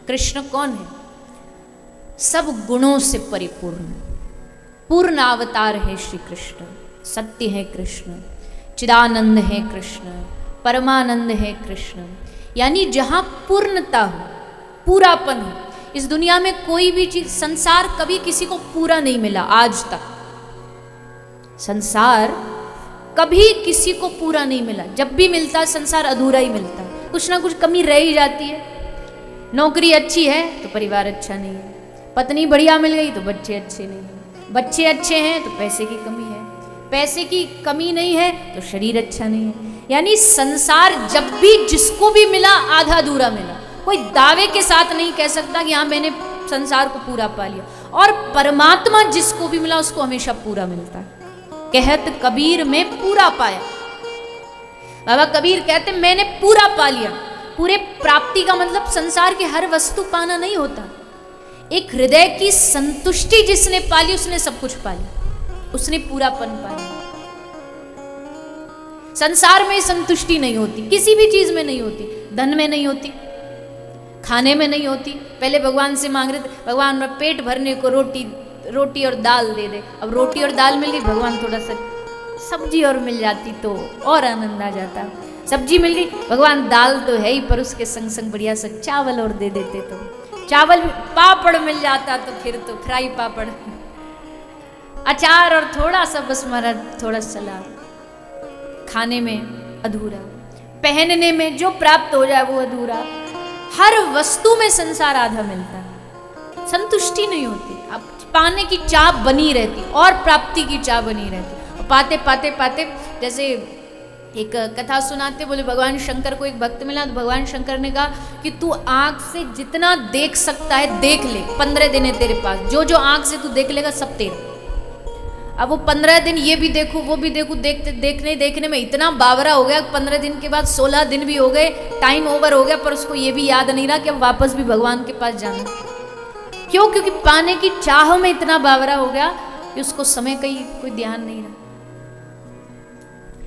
कृष्ण कौन है? सब गुणों से परिपूर्ण पूर्ण अवतार है श्री कृष्ण। सत्य है कृष्ण, चिदानंद है कृष्ण, परमानंद है कृष्ण। यानी जहां पूर्णता हो, पूरापन हो। इस दुनिया में कोई भी चीज, संसार कभी किसी को पूरा नहीं मिला आज तक। संसार कभी किसी को पूरा नहीं मिला। जब भी मिलता है संसार अधूरा ही मिलता है, कुछ ना कुछ कमी रह ही जाती है। नौकरी अच्छी है तो परिवार अच्छा नहीं है, पत्नी बढ़िया मिल गई तो बच्चे अच्छे नहीं हैं, बच्चे अच्छे हैं तो पैसे की कमी है, पैसे की कमी नहीं है तो शरीर अच्छा नहीं है। यानी संसार जब भी जिसको भी मिला आधा अधूरा मिला। कोई दावे के साथ नहीं कह सकता कि हाँ मैंने संसार को पूरा पा लिया। और परमात्मा जिसको भी मिला उसको हमेशा पूरा मिलता है। कहत कबीर में पूरा पाया। बाबा कबीर कहते मैंने पूरा पा लिया। पूरे प्राप्ति का मतलब संसार के हर वस्तु पाना नहीं होता। एक हृदय की संतुष्टि जिसने पाली उसने सब कुछ पा लिया, उसने पूरापन पा लिया। संसार में संतुष्टि नहीं होती, किसी भी चीज में नहीं होती। धन में नहीं होती, खाने में नहीं होती। पहले भगवान से मांग रहे थे, भगवान मेरा पेट भरने को रोटी और दाल दे दे। अब रोटी और दाल मिल गई, भगवान थोड़ा सा सब्जी और मिल जाती तो और आनंद आ जाता। सब्जी मिल गई, भगवान दाल तो है ही पर उसके संग संग बढ़िया सा चावल और दे देते तो चावल, पापड़ मिल जाता तो फिर तो फ्राई पापड़, अचार और थोड़ा सा बस हमारा थोड़ा सलाद। खाने में अधूरा, पहनने में जो प्राप्त हो जाए वो अधूरा। हर वस्तु में संसार आधा मिलता है, संतुष्टि नहीं होती। अब पाने की चाह बनी रहती और प्राप्ति की चाह बनी रहती। पाते पाते पाते, जैसे एक कथा सुनाते, बोले भगवान शंकर को एक भक्त मिला तो भगवान शंकर ने कहा कि तू आंख से जितना देख सकता है देख ले, 15 दिन है तेरे पास, जो जो आंख से तू देख लेगा सब तेरा। अब वो 15 दिन ये भी देखूं वो भी देखूं, देखने में इतना बावरा हो गया। 15 दिन के बाद 16 दिन भी हो गए, टाइम ओवर हो गया, पर उसको ये भी याद नहीं रहा कि अब वापस भी भगवान के पास जाना। क्यों? क्योंकि पाने की चाह में इतना बावरा हो गया कि उसको समय का ही कोई ध्यान नहीं रहा।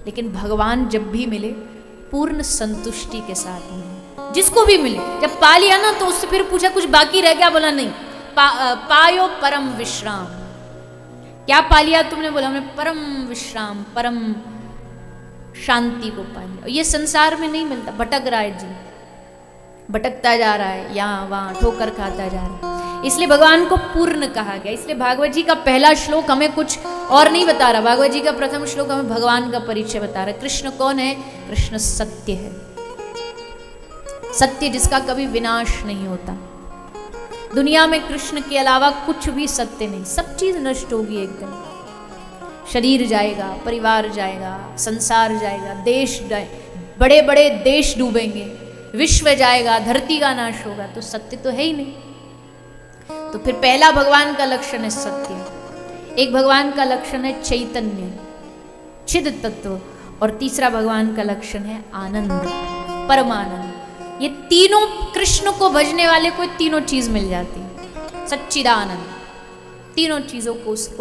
लेकिन भगवान जब भी मिले पूर्ण संतुष्टि के साथ मिले, जिसको भी मिले। जब पा लिया ना तो उससे फिर पूछा कुछ बाकी रह गया, बोला नहीं, पायो परम विश्राम। क्या पा लिया तुमने? बोला हमने परम विश्राम, परम शांति को पा लिया। ये संसार में नहीं मिलता। भटक रहा है जी, भटकता जा रहा है, यहाँ वहां ठोकर खाता जा रहा है। इसलिए भगवान को पूर्ण कहा गया। इसलिए भागवत जी का पहला श्लोक हमें कुछ और नहीं बता रहा। भागवत जी का प्रथम श्लोक हमें भगवान का परिचय बता रहा है। कृष्ण कौन है? कृष्ण सत्य है, सत्य जिसका कभी विनाश नहीं होता। दुनिया में कृष्ण के अलावा कुछ भी सत्य नहीं। सब चीज नष्ट होगी एक दिन। शरीर जाएगा, परिवार जाएगा, संसार जाएगा, देश बड़े बड़े देश डूबेंगे, विश्व जाएगा, धरती का नाश होगा, तो सत्य तो है ही नहीं। तो फिर पहला भगवान का लक्षण है सत्य। एक भगवान का लक्षण है चैतन्य, चिद तत्व, और तीसरा भगवान का लक्षण है आनंद, परमानंद। ये तीनों कृष्ण को भजने वाले को तीनों चीज मिल जाती है। सच्चिदानंद, तीनों चीजों को उसको